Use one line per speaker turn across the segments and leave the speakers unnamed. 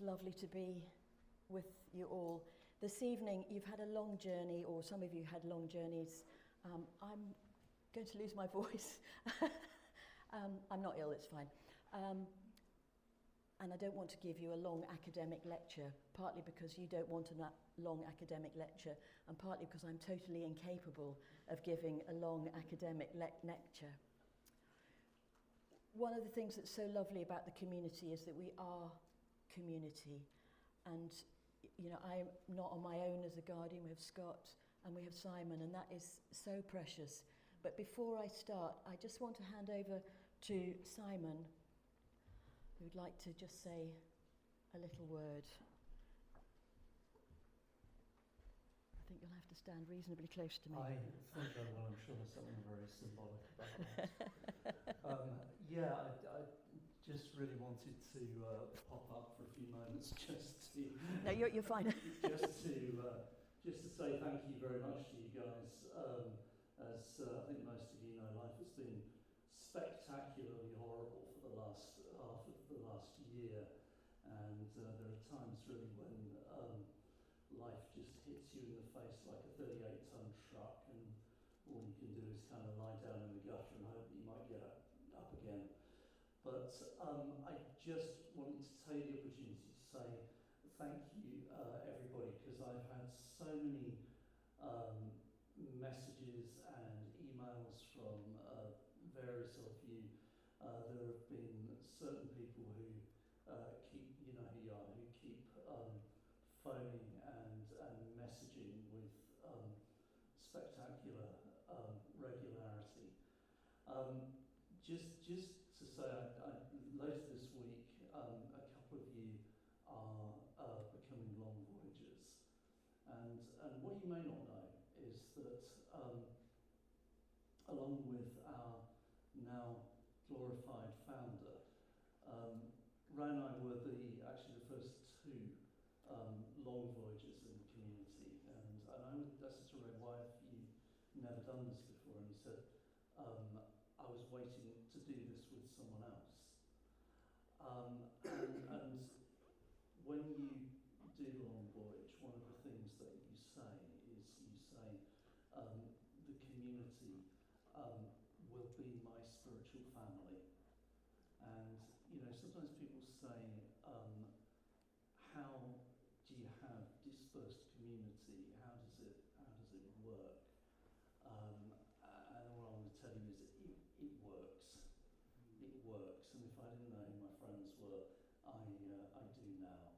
It's lovely to be with you all. This evening, you've had a long journey, or some of you had long journeys. I'm going to lose my voice. I'm not ill, it's fine. And I don't want to give you a long academic lecture, partly because you don't want a long academic lecture, and partly because I'm totally incapable of giving a long academic lecture. One of the things that's so lovely about the community is that we are community. And, you know, I'm not on my own as a guardian. We have Scott and we have Simon, and that is so precious. But before I start, I just want to hand over to Simon, who'd like to just say a little word. I think you'll have to stand reasonably close to me.
I think I will. I'm sure there's something very symbolic about that. I just really wanted to pop up for a few moments just to...
No, you're fine.
just to say thank you very much to you guys. As I think most of you know, life has been spectacularly horrible for the last half of the last year, and there are times really when life just hits you in the face like a 38-ton truck, and all you can do is kind of lie down in the gutter and hope that you might get up again. But I just wanted to take the opportunity to say thank you, everybody, because I've had so many messages and emails from various of you. There have been certain people who keep, you know who you are, who keep phoning and messaging with spectacular regularity. Just to say, later this week, a couple of you are becoming long voyagers. And what you may not know is that along with our now glorified founder, Ray and I were actually the first two long voyagers in the community. And I said to Ray, why have you never done this before? And he said, I was waiting to do this with someone else. And when you do the long voyage, one of the things that you say, the community will be my spiritual family. And, you know, sometimes people say, how do you have dispersed community? How does it work? And what I want to tell you is it works. It works. And if I didn't know who my friends were, I do now.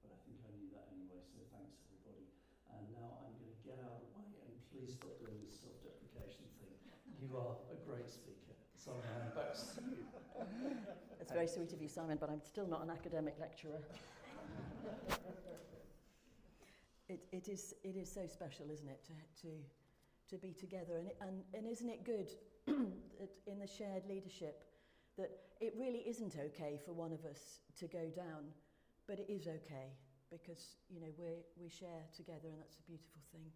But I think I knew that anyway, so thanks everybody. And now I'm going to get out of the way, and please stop doing this self-deprecation thing. You are a great speaker. So I'm going to hand back to you.
That's very sweet of you, Simon, but I'm still not an academic lecturer. It is so special, isn't it, to be together, and isn't it good that in the shared leadership that it really isn't okay for one of us to go down, but it is okay because, you know, we share together, and that's a beautiful thing.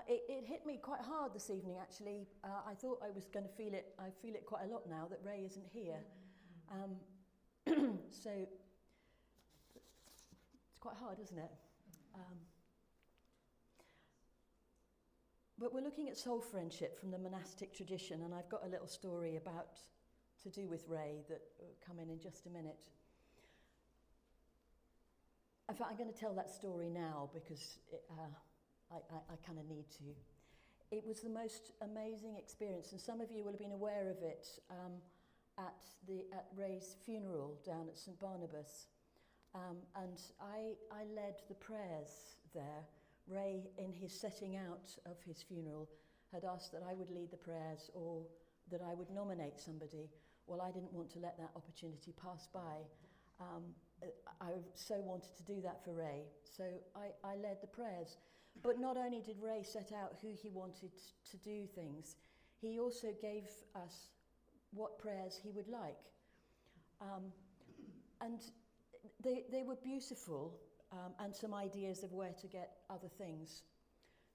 It hit me quite hard this evening, actually. I thought I was going to feel it. I feel it quite a lot now that Ray isn't here. So it's quite hard, isn't it? But we're looking at soul friendship from the monastic tradition, and I've got a little story to do with Ray that will come in just a minute. In fact, I'm going to tell that story now because I kind of need to. It was the most amazing experience, and some of you will have been aware of it at Ray's funeral down at St Barnabas. And I led the prayers there. Ray, in his setting out of his funeral, had asked that I would lead the prayers or that I would nominate somebody. Well, I didn't want to let that opportunity pass by. I so wanted to do that for Ray, so I led the prayers. But not only did Ray set out who he wanted to do things, he also gave us what prayers he would like. And they were beautiful, and some ideas of where to get other things.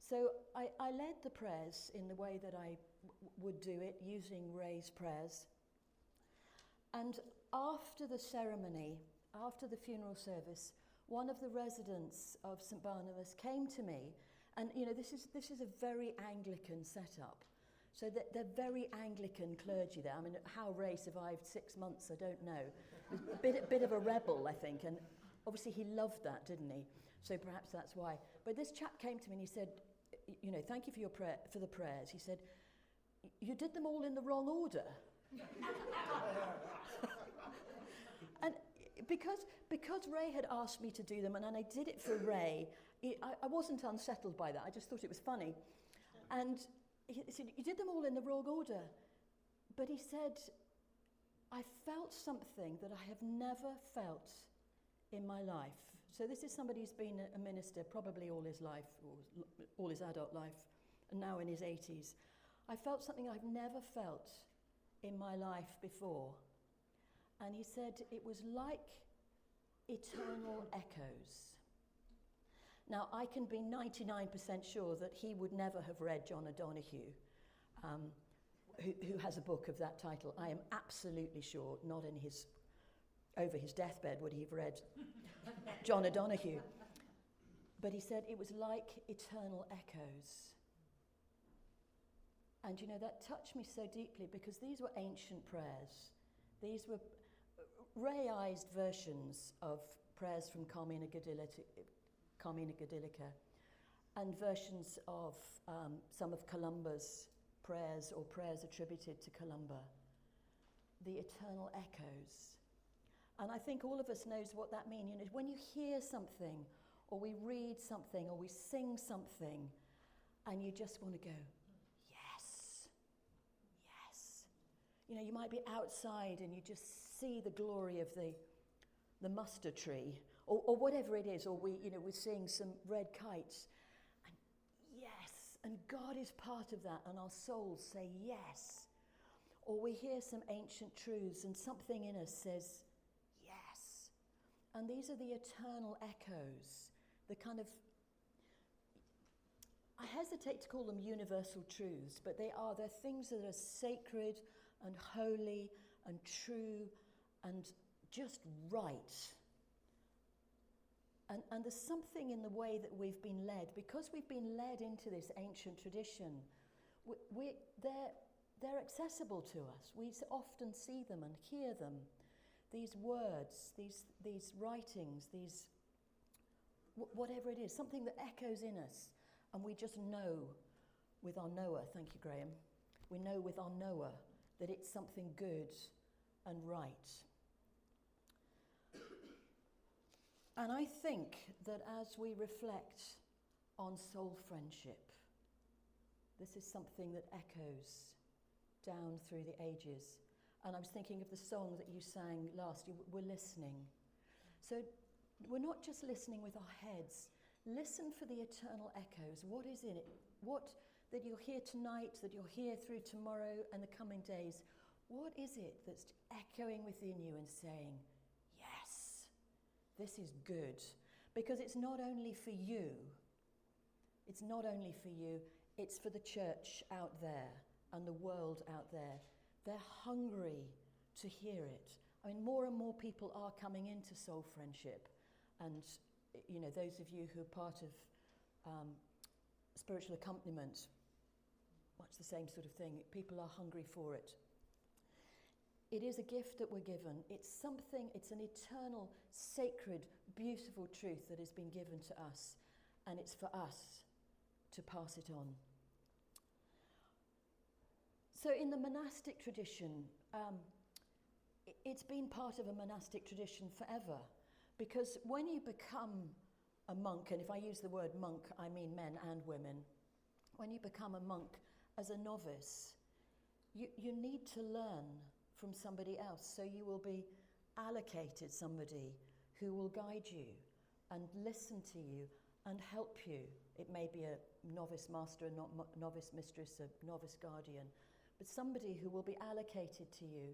So I led the prayers in the way that I would do it, using Ray's prayers. And after the ceremony, after the funeral service, one of the residents of St Barnabas came to me, and this is a very Anglican setup. So they're very Anglican clergy there. I mean, how Ray survived 6 months, I don't know. He was a bit of a rebel, I think, and obviously he loved that, didn't he? So perhaps that's why. But this chap came to me and he said, thank you for the prayers. He said, you did them all in the wrong order. And because Ray had asked me to do them, and I did it for Ray, I wasn't unsettled by that. I just thought it was funny. And he said, you did them all in the wrong order. But he said, I felt something that I have never felt in my life. So this is somebody who's been a minister probably all his life, or all his adult life, and now in his 80s. I felt something I've never felt in my life before. And he said it was like eternal echoes. Now, I can be 99% sure that he would never have read John O'Donoghue, who has a book of that title. I am absolutely sure, not over his deathbed would he have read John O'Donoghue. But he said it was like eternal echoes. And that touched me so deeply, because these were ancient prayers. These were Ray-ized versions of prayers from Carmina Gadelica, and versions of some of Columba's prayers, or prayers attributed to Columba. The eternal echoes. And I think all of us knows what that means. When you hear something, or we read something, or we sing something, and you just want to go, yes, yes. You might be outside and you just see the glory of the mustard tree, or whatever it is, or we're seeing some red kites, and yes, and God is part of that, and our souls say yes. Or we hear some ancient truths, and something in us says yes. And these are the eternal echoes, the kind of, I hesitate to call them universal truths, but they're things that are sacred and holy and true and just right. And there's something in the way that we've been led, because we've been led into this ancient tradition. They're accessible to us. We often see them and hear them. These words, these writings, whatever it is, something that echoes in us, and we just know with our knower, thank you, Graham, we know with our knower that it's something good and right. And I think that as we reflect on soul friendship, this is something that echoes down through the ages. And I was thinking of the song that you sang last. We're listening. So we're not just listening with our heads. Listen for the eternal echoes. What is in it? What that you'll hear tonight, that you'll hear through tomorrow and the coming days? What is it that's echoing within you and saying, yes, this is good? Because it's not only for you. It's not only for you. It's for the church out there and the world out there. They're hungry to hear it. I mean, more and more people are coming into soul friendship. And, those of you who are part of spiritual accompaniment, much the same sort of thing. People are hungry for it. It is a gift that we're given. It's an eternal, sacred, beautiful truth that has been given to us. And it's for us to pass it on. So in the monastic tradition, it's been part of a monastic tradition forever, because when you become a monk, and if I use the word monk, I mean men and women, when you become a monk as a novice, you need to learn from somebody else. So you will be allocated somebody who will guide you and listen to you and help you. It may be a novice master, a novice mistress, a novice guardian, but somebody who will be allocated to you,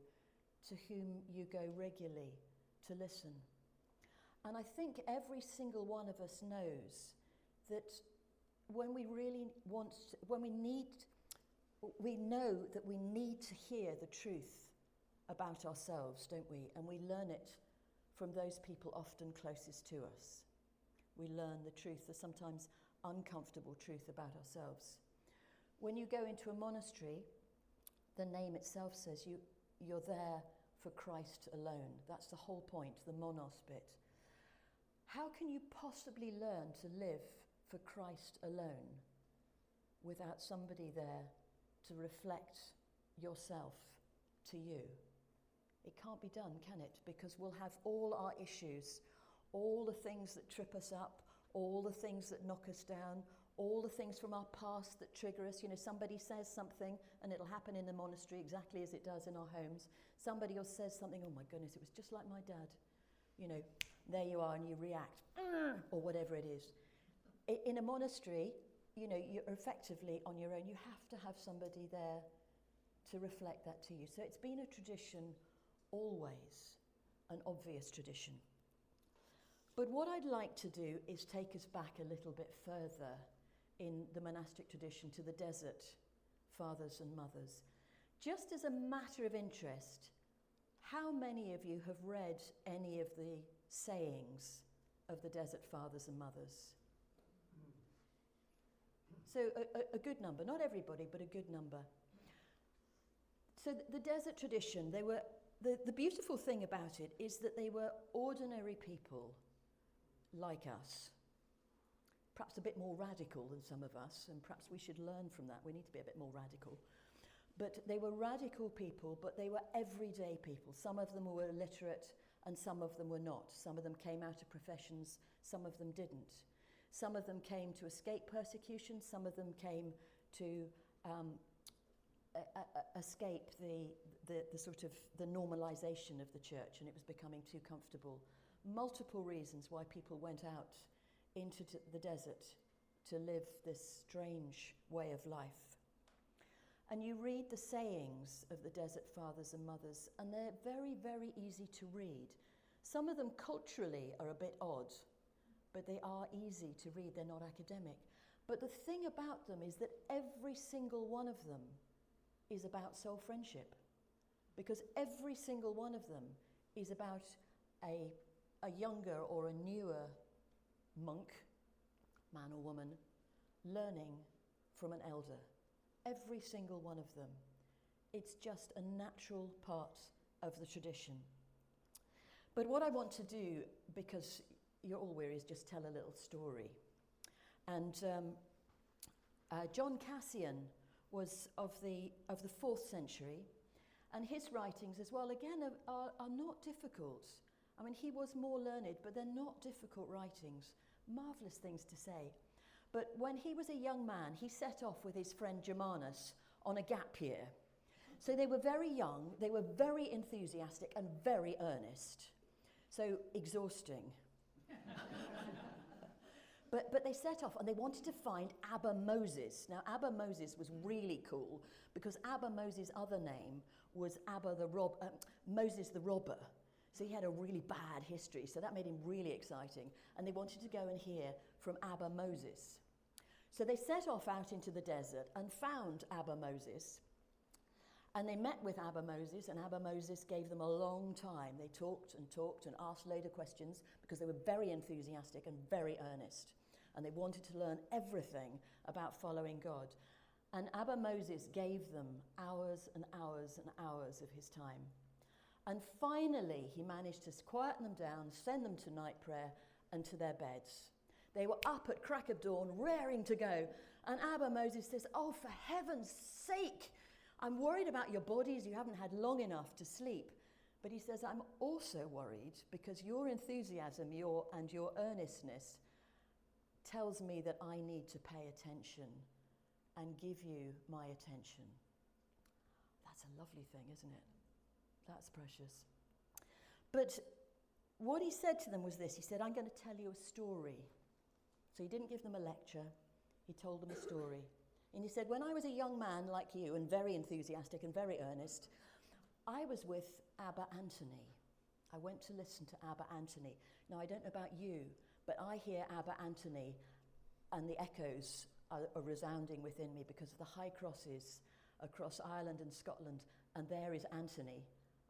to whom you go regularly to listen. And I think every single one of us knows that when we really we know that we need to hear the truth about ourselves, don't we? And we learn it from those people often closest to us. We learn the truth, the sometimes uncomfortable truth about ourselves. When you go into a monastery, the name itself says you're there for Christ alone. That's the whole point, the monos bit. How can you possibly learn to live for Christ alone without somebody there to reflect yourself to you? It can't be done, can it? Because we'll have all our issues, all the things that trip us up, all the things that knock us down, all the things from our past that trigger us. You know, somebody says something and it'll happen in the monastery exactly as it does in our homes. Somebody else says something, oh my goodness, it was just like my dad. You know, there you are and you react, or whatever it is. In a monastery, you know, you're effectively on your own. You have to have somebody there to reflect that to you. So it's been a tradition always, an obvious tradition. But what I'd like to do is take us back a little bit further in the monastic tradition to the desert fathers and mothers. Just as a matter of interest, how many of you have read any of the sayings of the desert fathers and mothers? So a good number, not everybody, but a good number. So the desert tradition, they were the beautiful thing about it is that they were ordinary people like us, perhaps a bit more radical than some of us, and perhaps we should learn from that. We need to be a bit more radical. But they were radical people, but they were everyday people. Some of them were illiterate and some of them were not. Some of them came out of professions, some of them didn't. Some of them came to escape persecution, some of them came to escape the sort of the normalization of the church, and it was becoming too comfortable. Multiple reasons why people went out into the desert to live this strange way of life. And you read the sayings of the desert fathers and mothers, and they're very, very easy to read. Some of them culturally are a bit odd, but they are easy to read. They're not academic. But the thing about them is that every single one of them is about soul friendship, because every single one of them is about a younger or a newer monk, man or woman, learning from an elder. Every single one of them. It's just a natural part of the tradition. But what I want to do, because you're all weary, is just tell a little story. And John Cassian was of the 4th century, and his writings as well, again, are not difficult. I mean, he was more learned, but they're not difficult writings. Marvellous things to say. But when he was a young man, he set off with his friend Germanus on a gap year. So they were very young, they were very enthusiastic and very earnest. So exhausting. But they set off and they wanted to find Abba Moses. Now, Abba Moses was really cool because Abba Moses' other name was Moses the robber. So he had a really bad history, so that made him really exciting. And they wanted to go and hear from Abba Moses. So they set off out into the desert and found Abba Moses. And they met with Abba Moses, and Abba Moses gave them a long time. They talked and talked and asked a load of questions because they were very enthusiastic and very earnest. And they wanted to learn everything about following God. And Abba Moses gave them hours and hours and hours of his time. And finally, he managed to quieten them down, send them to night prayer and to their beds. They were up at crack of dawn, raring to go. And Abba Moses says, oh, for heaven's sake, I'm worried about your bodies. You haven't had long enough to sleep. But he says, I'm also worried because your enthusiasm and your earnestness tells me that I need to pay attention and give you my attention. That's a lovely thing, isn't it? That's precious. But what he said to them was this. He said, I'm going to tell you a story. So he didn't give them a lecture. He told them a story. And he said, when I was a young man like you and very enthusiastic and very earnest, I was with Abba Anthony. I went to listen to Abba Anthony. Now, I don't know about you, but I hear Abba Anthony and the echoes are resounding within me because of the high crosses across Ireland and Scotland, and there is Anthony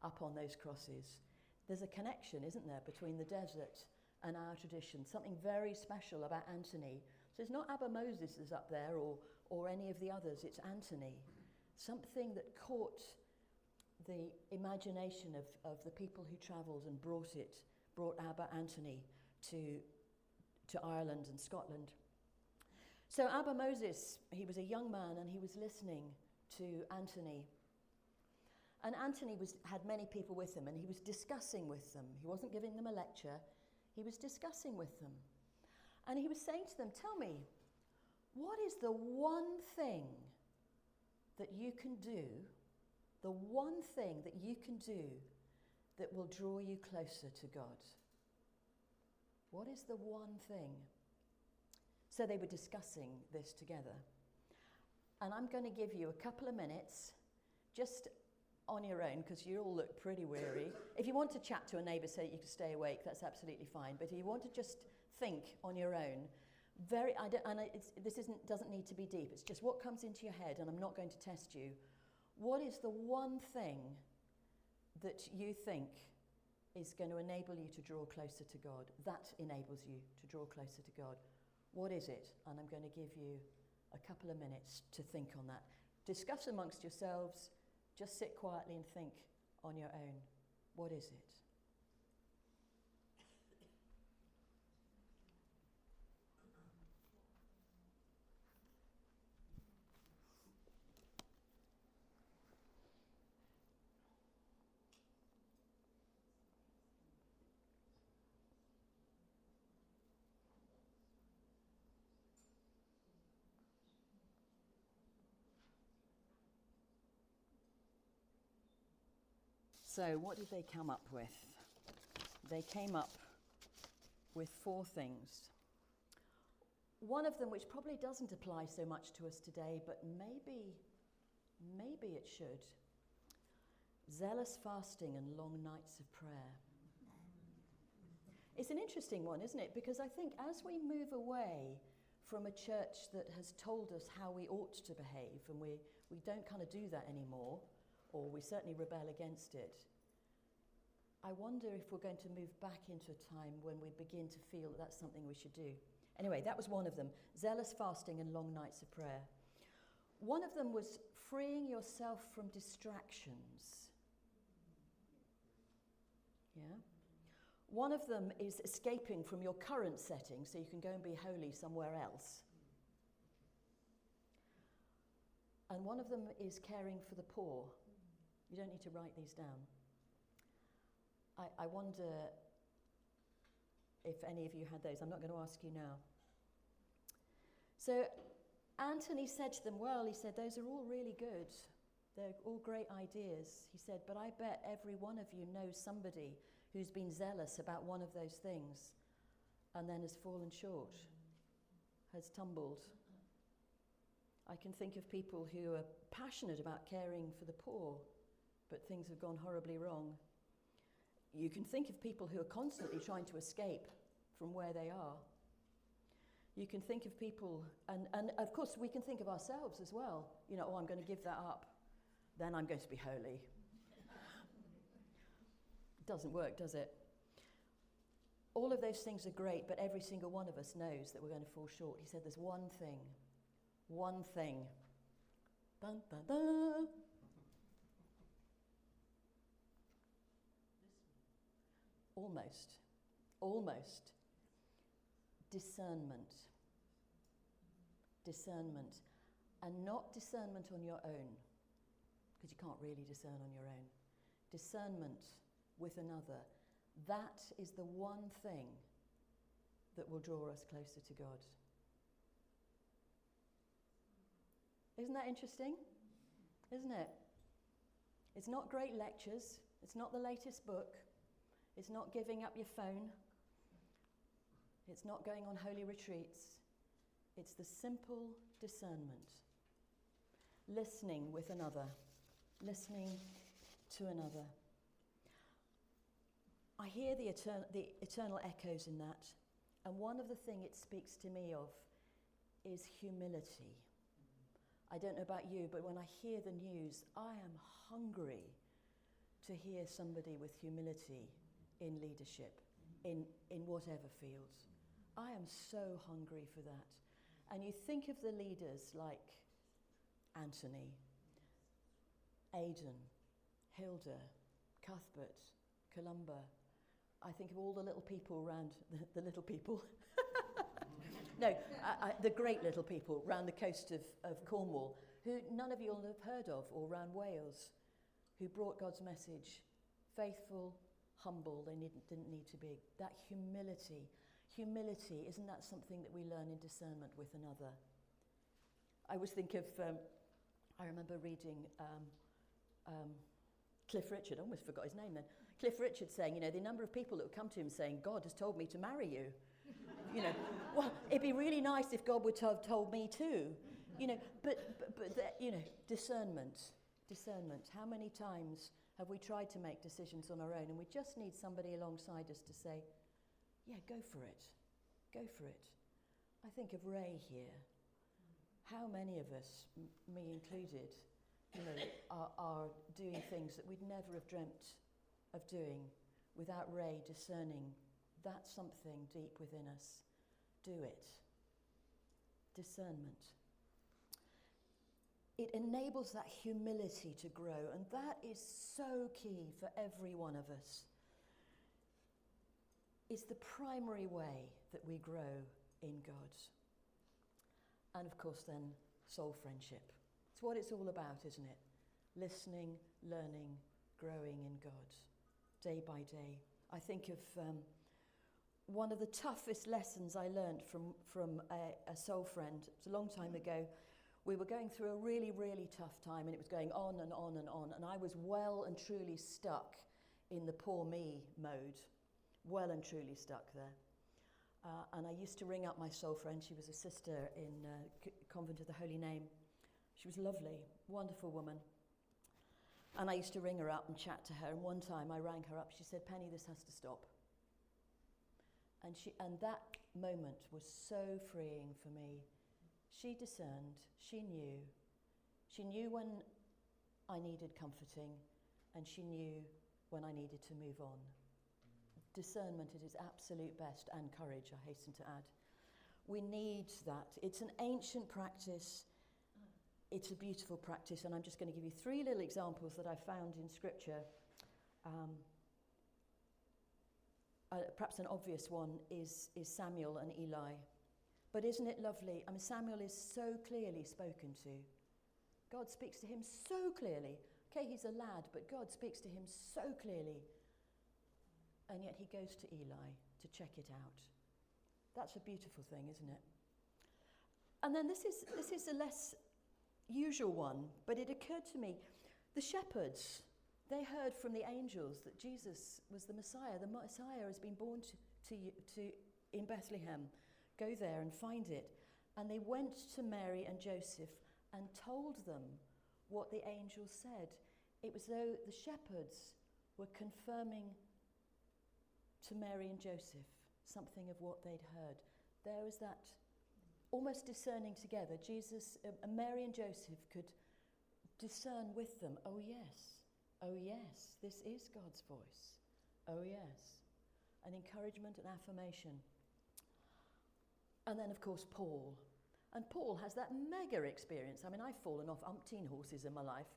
up on those crosses. There's a connection, isn't there, between the desert and our tradition, something very special about Anthony. So it's not Abba Moses is up there or any of the others, it's Anthony. Something that caught the imagination of the people who travelled and brought Abba Anthony to Ireland and Scotland. So Abba Moses, he was a young man and he was listening to Anthony. And Anthony had many people with him and he was discussing with them. He wasn't giving them a lecture, he was discussing with them. And he was saying to them, tell me, what is the one thing that you can do, the one thing that you can do that will draw you closer to God? What is the one thing? So they were discussing this together. And I'm going to give you a couple of minutes, just on your own, because you all look pretty weary. If you want to chat to a neighbour so that you can stay awake, that's absolutely fine. But if you want to just think on your own, doesn't need to be deep. It's just what comes into your head, and I'm not going to test you. What is the one thing that you think is going to enable you to draw closer to God? That enables you to draw closer to God. What is it? And I'm going to give you a couple of minutes to think on that. Discuss amongst yourselves. Just sit quietly and think on your own. What is it? So what did they come up with? They came up with 4 things. One of them, which probably doesn't apply so much to us today, but maybe it should. Zealous fasting and long nights of prayer. It's an interesting one, isn't it? Because I think as we move away from a church that has told us how we ought to behave, and we don't kind of do that anymore, or we certainly rebel against it, I wonder if we're going to move back into a time when we begin to feel that that's something we should do. Anyway, that was one of them, zealous fasting and long nights of prayer. One of them was freeing yourself from distractions. Yeah. One of them is escaping from your current setting so you can go and be holy somewhere else. And one of them is caring for the poor. You don't need to write these down. I wonder if any of you had those. I'm not going to ask you now. So Anthony said to them, well, he said, those are all really good. They're all great ideas. He said, but I bet every one of you knows somebody who's been zealous about one of those things and then has fallen short, has tumbled. I can think of people who are passionate about caring for the poor, but things have gone horribly wrong. You can think of people who are constantly trying to escape from where they are. You can think of people, and of course we can think of ourselves as well. You know, I'm going to give that up, then I'm going to be holy. Doesn't work, does it? All of those things are great, but every single one of us knows that we're going to fall short. He said there's one thing. Dun, dun, dun. Almost. Discernment. And not discernment on your own, because you can't really discern on your own. Discernment with another. That is the one thing that will draw us closer to God. Isn't that interesting? Isn't it? It's not great lectures. It's not the latest book. It's not giving up your phone. It's not going on holy retreats. It's the simple discernment. Listening with another. Listening to another. I hear the eternal echoes in that. And one of the things it speaks to me of is humility. I don't know about you, but when I hear the news, I am hungry to hear somebody with humility in leadership, in whatever fields. I am so hungry for that. And you think of the leaders like Anthony, Aidan, Hilda, Cuthbert, Columba. I think of all the little people around, the little people. No, the great little people around the coast of Cornwall, who none of you will have heard of, or around Wales, who brought God's message, faithful, humble, they didn't need to be. That humility, isn't that something that we learn in discernment with another? I always think of, I remember reading Cliff Richard, I almost forgot his name then. Cliff Richard saying, the number of people that would come to him saying, God has told me to marry you. Well, it'd be really nice if God would have told me too. But discernment. How many times have we tried to make decisions on our own and we just need somebody alongside us to say, yeah, go for it. I think of Ray here. How many of us, me included, are doing things that we'd never have dreamt of doing without Ray discerning that's something deep within us. Do it. Discernment. It enables that humility to grow, and that is so key for every one of us. It's the primary way that we grow in God. And of course then, soul friendship. It's what it's all about, isn't it? Listening, learning, growing in God, day by day. I think of one of the toughest lessons I learned from a soul friend. It was a long time ago. We were going through a really, really tough time, and it was going on and on and on, and I was well and truly stuck in the poor me mode, well and truly stuck there. And I used to ring up my soul friend. She was a sister in Convent of the Holy Name. She was lovely, wonderful woman. And I used to ring her up and chat to her, and one time I rang her up. She said, Penny, this has to stop. And that moment was so freeing for me. She discerned, she knew when I needed comforting, and she knew when I needed to move on. Discernment at its absolute best, and courage, I hasten to add. We need that. It's an ancient practice. It's a beautiful practice, and I'm just going to give you 3 little examples that I found in Scripture. Perhaps an obvious one is Samuel and Eli. But isn't it lovely? I mean, Samuel is so clearly spoken to. God speaks to him so clearly. Okay, he's a lad, but God speaks to him so clearly. And yet he goes to Eli to check it out. That's a beautiful thing, isn't it? And then this is a less usual one, but it occurred to me. The shepherds, they heard from the angels that Jesus was the Messiah. The Messiah has been born to in Bethlehem. Go there and find it. And they went to Mary and Joseph and told them what the angels said. It was though the shepherds were confirming to Mary and Joseph something of what they'd heard. There was that almost discerning together. Mary and Joseph could discern with them, oh yes, this is God's voice. Oh yes. An encouragement and affirmation. And then, of course, Paul. And Paul has that mega experience. I mean, I've fallen off umpteen horses in my life.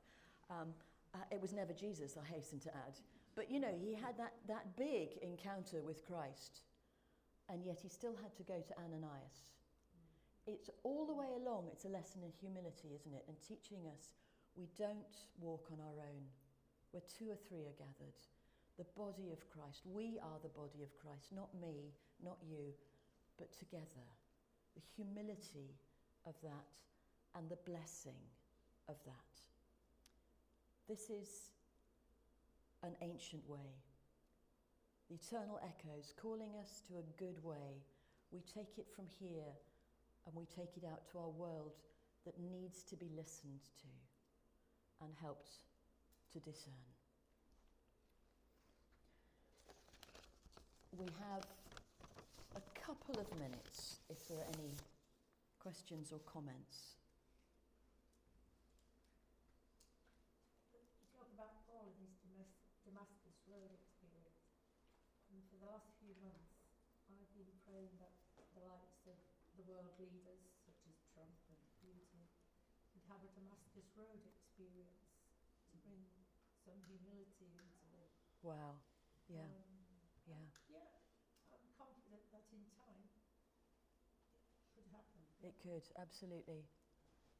It was never Jesus, I hasten to add. But, he had that big encounter with Christ. And yet he still had to go to Ananias. It's all the way along, it's a lesson in humility, isn't it? And teaching us we don't walk on our own. Where 2 or 3 are gathered. The body of Christ. We are the body of Christ. Not me, not you, but together. The humility of that and the blessing of that. This is an ancient way. The eternal echoes calling us to a good way. We take it from here and we take it out to our world that needs to be listened to and helped to discern. We have a couple of minutes if there are any questions or comments.
You talk about Paul and his Damascus Road experience. the world leaders such as Trump and Putin would have a Damascus Road experience to bring some humility into it.
Wow. Yeah. Yeah.
Yeah, I'm confident that in time it could happen.
It could, absolutely.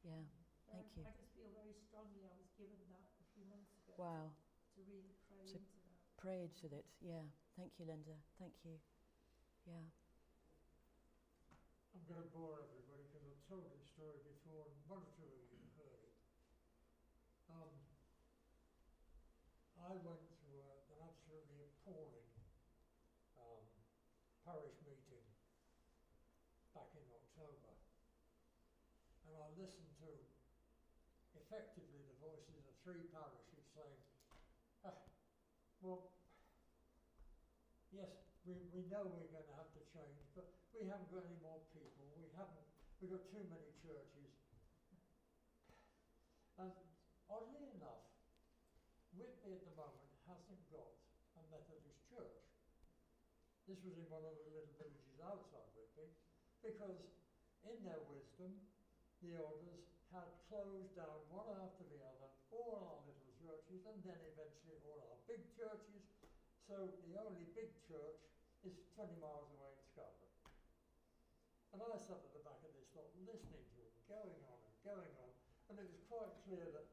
Yeah. Thank you.
I just feel very strongly I was given that a few months ago.
Wow.
To really pray
To
into that.
Pray into it. Yeah. Thank you, Linda. Thank you. Yeah.
I'm going to bore everybody because I've told this story before and one or two of you have heard it. I went to an absolutely appalling parish meeting back in October, and I listened to effectively the voices of 3 parishes saying, well, yes, we know we're going to have to change, but we haven't got any more people, we've got too many churches. And oddly enough, Whitby at the moment hasn't got a Methodist church. This was in one of the little villages outside Whitby, because in their wisdom, the elders had closed down one after the other all our little churches and then eventually all our big churches. So the only big church is 20 miles away in Scarborough. And I sat at the back of this lot listening to it, going on and going on, and it was quite clear that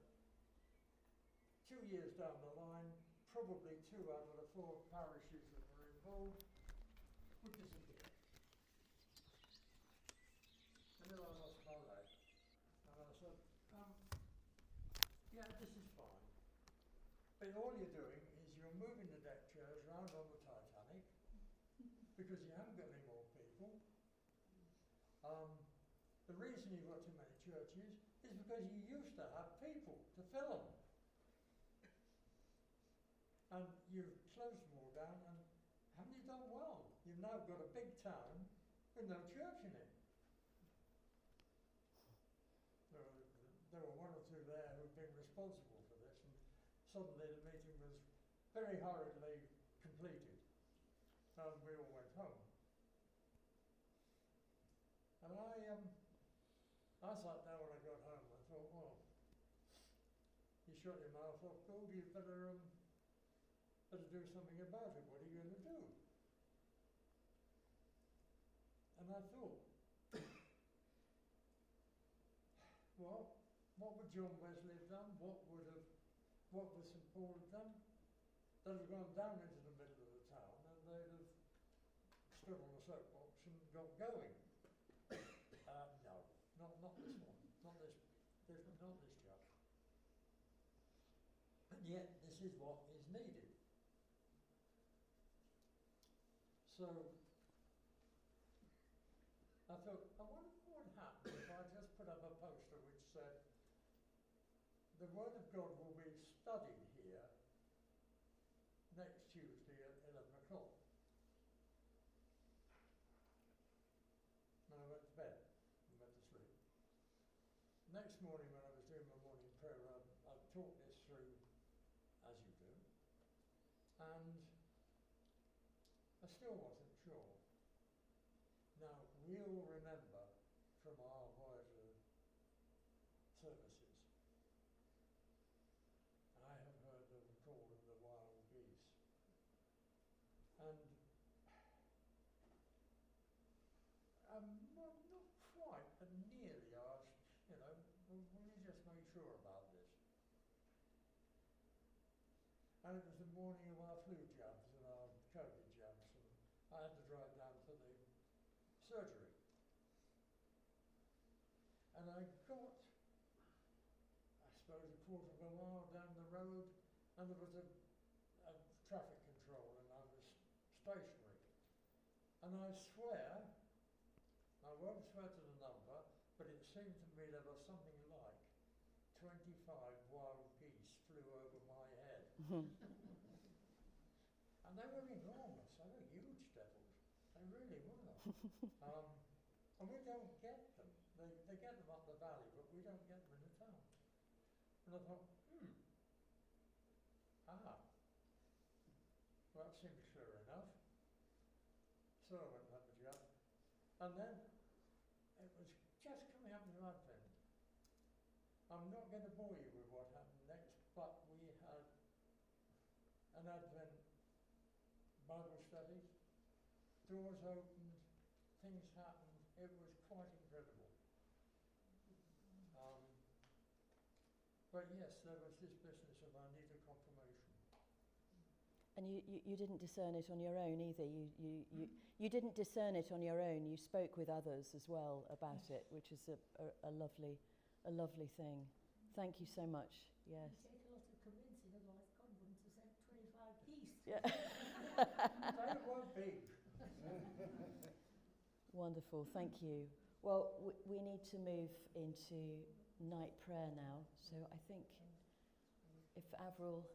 2 years down the line, probably 2 out of the 4 parishes that were involved would disappear. And then I lost my leg, and I said, yeah, this is fine. But all you're doing is you're moving the deck chairs around on the Titanic because you haven't got any more people. The reason you've got too many churches is because you used to have people to fill them. And you've closed them all down, and haven't you done well? You've now got a big town with no church in it. There were 1 or 2 there who'd been responsible for this, and suddenly the meeting was very hurriedly completed, and we all went home. And I sat down when I got home, and I thought, well, you shut your mouth off, Bill, you better do something about it. What are you going to do? And I thought, well, what would John Wesley have done? What would St. Paul have done? They'd have gone down into the middle of the town and they'd have stood on a soapbox and got going. No, not this one. Not this chap. And yet, this is what is needed. So, I thought, I wonder what would happen if I just put up a poster which said, the Word of God will be studied here next Tuesday at 11 o'clock. And I went to bed and went to sleep. Next morning when I was doing my morning prayer, I talked this through as you do, and I still wasn't sure. Now, we all remember from our Voyager services, I have heard them call them the wild geese. And not quite, but nearly asked, will you just make sure about this? And it was the morning of our flu jabs and our COVID jabs, and I had to drive down to the surgery. And I got, I suppose, a quarter of a mile down the road, and there was a traffic control, and I was stationary. And I swear, I won't swear to the number, but it seemed to me there was something like 25 wild geese flew over my head. And they were enormous, they were huge devils, they really were. And we don't get them. They get them up the valley, but we don't get them in the town. And I thought, well, that seems sure enough. So I went and had the jab. And then just coming up to Advent, I'm not going to bore you with what happened next, but we had an Advent Bible study, doors opened, things happened, it was quite incredible. But yes, there was this business of I need a confirmation.
And you didn't discern it on your own either. You didn't discern it on your own. You spoke with others as well about it, which is a lovely thing. Thank you so much. Yes.
It take a lot of convincing, otherwise God wouldn't have sent 25 geese.
Yeah.
They were big.
Wonderful. Thank you. Well, we need to move into night prayer now. So I think if Avril